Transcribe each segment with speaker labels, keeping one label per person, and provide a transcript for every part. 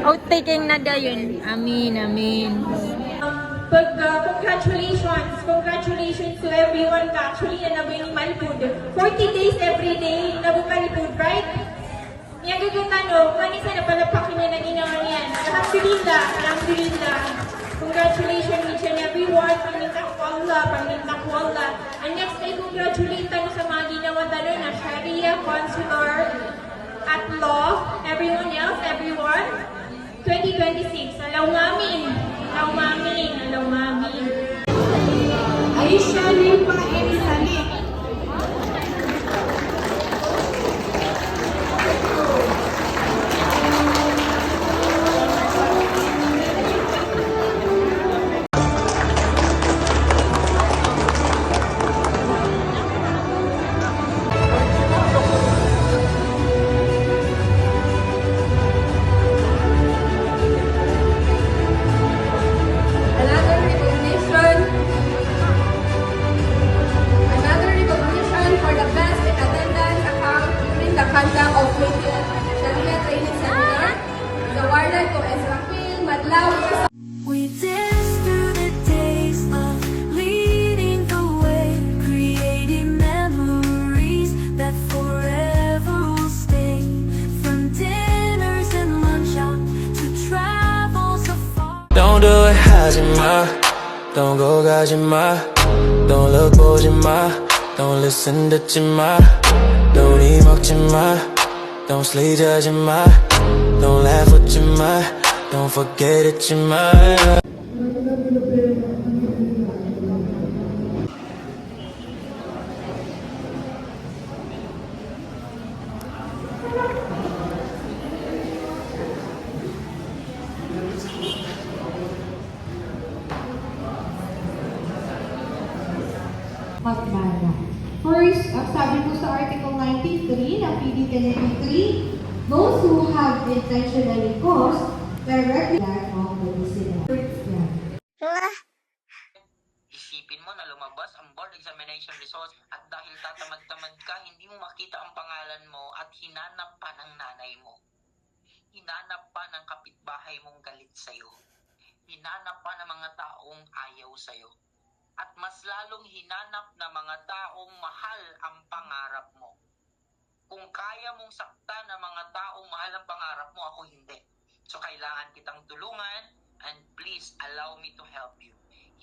Speaker 1: Outtaking na dayon. Amin, amin.
Speaker 2: Congratulations to everyone actually na nabay ni Malipod. 40 days every day nabay Malipod, right? Niya gagawin manisa na palapakin niya na ginawa niyan. Alhamdulillah, alhamdulillah. Congratulations each and everyone. Paminta ko Allah. And next ay congratulate tayo sa mga ginawa tayo na Sharia, Consular, at Law. Everyone else, everyone. 2026. Alaw namin.
Speaker 3: Aisha Limpa Erisani. Conduct of Sharia Training Seminar is awarded to Esrafil Madlaw.
Speaker 4: We dance through the days of leading the way, creating memories that forever will stay. From dinners and lunch out to travels afar.
Speaker 5: Don't do it, Hajima. Don't go, Gajima. Don't look, Bojima. Don't listen to Jima. Don't eat Jima. Don't sleep, Jima. Don't laugh with Jima. Don't forget it, Jima.
Speaker 3: Magmana. First, sabi po sa Article 93 ng PD 1083, those who have intentionally caused directly that of the listener.
Speaker 6: Isipin mo na lumabas ang board examination results at dahil tatamad-tamad ka, hindi mo makita ang pangalan mo at hinanap pa ng nanay mo. Hinanap pa ng kapitbahay mong galit sa'yo. Hinanap pa ng mga taong ayaw sa'yo. At mas lalong hinanap na mga taong mahal ang pangarap mo. Kung kaya mong saktan ng mga taong mahal ang pangarap mo, ako hindi. So kailangan kitang tulungan and please allow me to help you.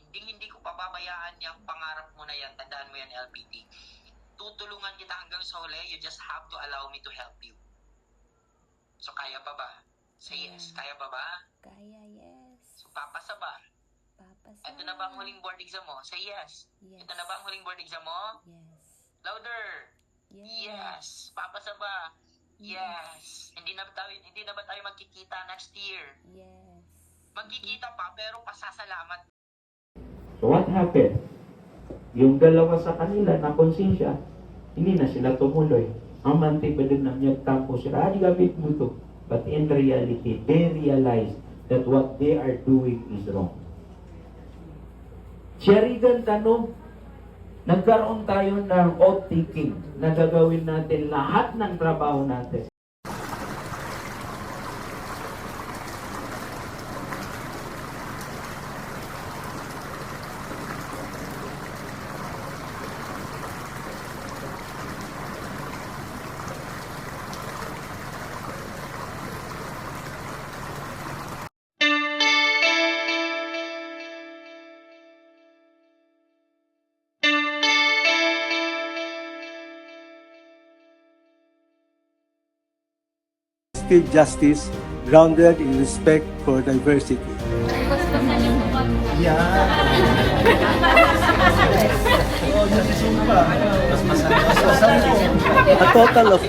Speaker 6: Hindi ko pababayaan yung pangarap mo na yan. Tandaan mo yan, LPT. Tutulungan kita hanggang sa huli. You just have to allow me to help you. So kaya pa ba? Say yes. Kaya pa ba?
Speaker 1: Kaya, yes.
Speaker 6: So papasa ba?
Speaker 1: Papasa.
Speaker 6: Ito na ba ang huling board exam mo? Say yes.
Speaker 1: Yes.
Speaker 6: Ito na ba ang huling board exam mo?
Speaker 1: Yes.
Speaker 6: Louder. Yes. Papasa ba? Yes. Hindi na ba tayo magkikita next year?
Speaker 1: Yes.
Speaker 6: Magkikita pa pero pasasalamat.
Speaker 7: So what happened? Yung dalawa sa kanila na konsensya, hindi na sila tumuloy. Ang mantik ba din na nagtampo sila, gabit mo to. But in reality, they realize that what they are doing is wrong. Sheridan tanong, nagkaroon tayo ng oath-taking na gagawin natin lahat ng trabaho natin.
Speaker 8: Justice grounded in respect for diversity. A total of